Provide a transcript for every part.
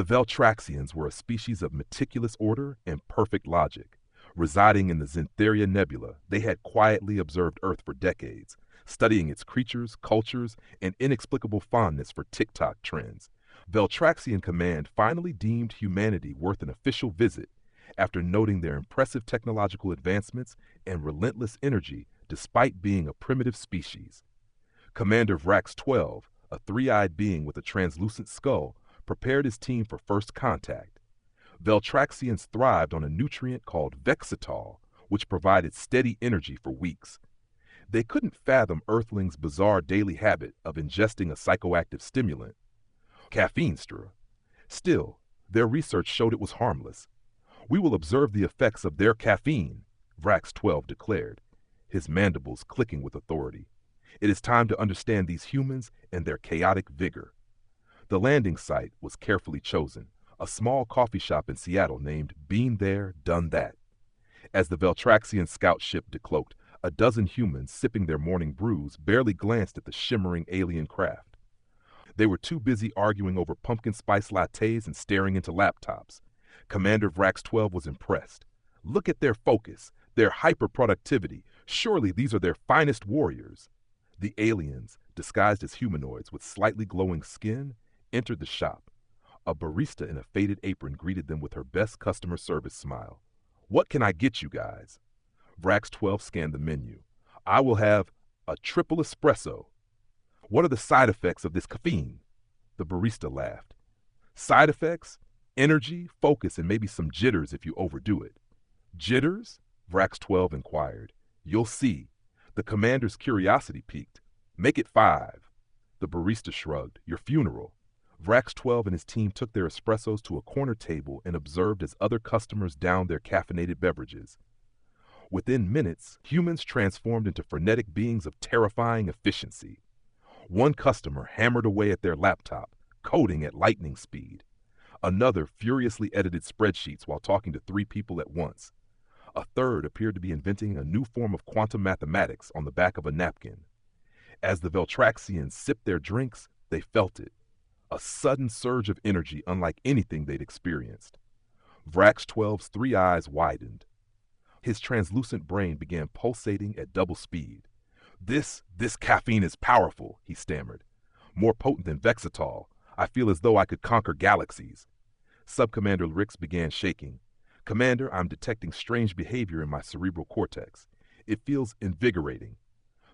The Veltraxians were a species of meticulous order and perfect logic. Residing in the Xantheria Nebula, they had quietly observed Earth for decades, studying its creatures, cultures, and inexplicable fondness for TikTok trends. Veltraxian Command finally deemed humanity worth an official visit after noting their impressive technological advancements and relentless energy despite being a primitive species. Commander Vrax 12, a three-eyed being with a translucent skull, prepared his team for first contact. Veltraxians thrived on a nutrient called Vexitol, which provided steady energy for weeks. They couldn't fathom Earthlings' bizarre daily habit of ingesting a psychoactive stimulant, caffeine. Still, their research showed it was harmless. "We will observe the effects of their caffeine," Vrax 12 declared, his mandibles clicking with authority. "It is time to understand these humans and their chaotic vigor." The landing site was carefully chosen, a small coffee shop in Seattle named Been There, Done That. As the Veltraxian scout ship decloaked, a dozen humans sipping their morning brews barely glanced at the shimmering alien craft. They were too busy arguing over pumpkin spice lattes and staring into laptops. Commander Vrax 12 was impressed. "Look at their focus, their hyper-productivity. Surely these are their finest warriors." The aliens, disguised as humanoids with slightly glowing skin, entered the shop. A barista in a faded apron greeted them with her best customer service smile. "What can I get you guys?" Vrax 12 scanned the menu. "I will have a triple espresso." "What are the side effects of this caffeine?" The barista laughed. "Side effects? Energy, focus, and maybe some jitters if you overdo it." "Jitters?" Vrax 12 inquired. "You'll see." The commander's curiosity piqued. "Make it 5. The barista shrugged. "Your funeral." Vrax 12 and his team took their espressos to a corner table and observed as other customers downed their caffeinated beverages. Within minutes, humans transformed into frenetic beings of terrifying efficiency. One customer hammered away at their laptop, coding at lightning speed. Another furiously edited spreadsheets while talking to 3 people at once. A third appeared to be inventing a new form of quantum mathematics on the back of a napkin. As the Veltraxians sipped their drinks, they felt it. A sudden surge of energy unlike anything they'd experienced. Vrax 12's 3 eyes widened. His translucent brain began pulsating at double speed. This caffeine is powerful," he stammered. "More potent than Vexitol. I feel as though I could conquer galaxies." Sub-Commander Rix began shaking. "Commander, I'm detecting strange behavior in my cerebral cortex. It feels invigorating."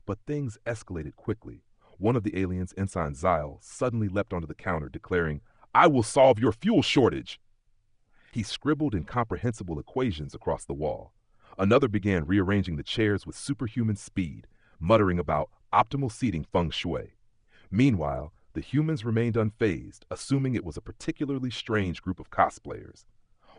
But things escalated quickly. One of the aliens, Ensign Zyle, suddenly leapt onto the counter, declaring, "I will solve your fuel shortage." He scribbled incomprehensible equations across the wall. Another began rearranging the chairs with superhuman speed, muttering about optimal seating feng shui. Meanwhile, the humans remained unfazed, assuming it was a particularly strange group of cosplayers.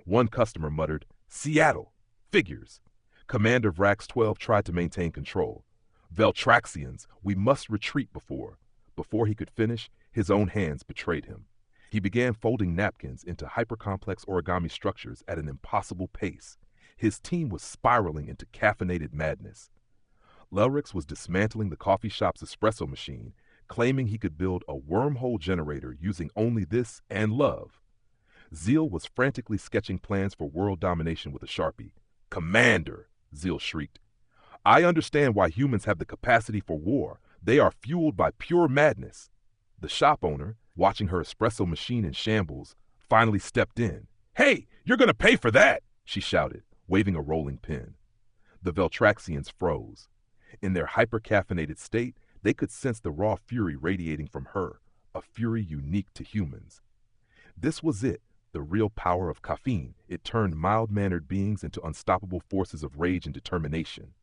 One customer muttered, "Seattle! Figures!" Commander Vrax 12 tried to maintain control. "Veltraxians, we must retreat before." Before he could finish, his own hands betrayed him. He began folding napkins into hypercomplex origami structures at an impossible pace. His team was spiraling into caffeinated madness. Lelrix was dismantling the coffee shop's espresso machine, claiming he could build a wormhole generator using only this and love. Zeal was frantically sketching plans for world domination with a Sharpie. "Commander!" Zeal shrieked. "I understand why humans have the capacity for war. They are fueled by pure madness." The shop owner, watching her espresso machine in shambles, finally stepped in. "Hey, you're going to pay for that!" she shouted, waving a rolling pin. The Veltraxians froze. In their hyper-caffeinated state, they could sense the raw fury radiating from her, a fury unique to humans. This was it, the real power of caffeine. It turned mild-mannered beings into unstoppable forces of rage and determination.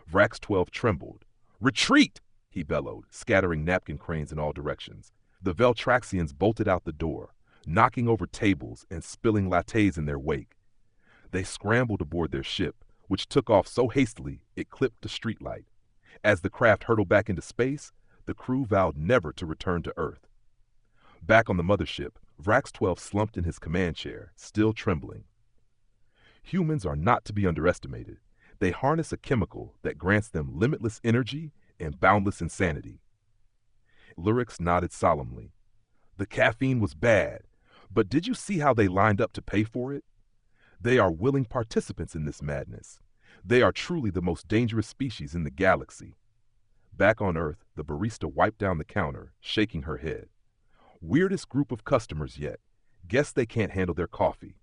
Vrax 12 trembled. "Retreat!" he bellowed, scattering napkin cranes in all directions. The Veltraxians bolted out the door, knocking over tables and spilling lattes in their wake. They scrambled aboard their ship, which took off so hastily it clipped a streetlight. As the craft hurtled back into space, the crew vowed never to return to Earth. Back on the mothership, Vrax 12 slumped in his command chair, still trembling. Humans are not to be underestimated. They harness a chemical that grants them limitless energy and boundless insanity. Lurix nodded solemnly. "The caffeine was bad, But did you see how they lined up to pay for it? They are willing participants in this madness. They are truly the most dangerous species in the galaxy. Back on Earth, the barista wiped down the counter, shaking her head. Weirdest group of customers yet. Guess they can't handle their coffee.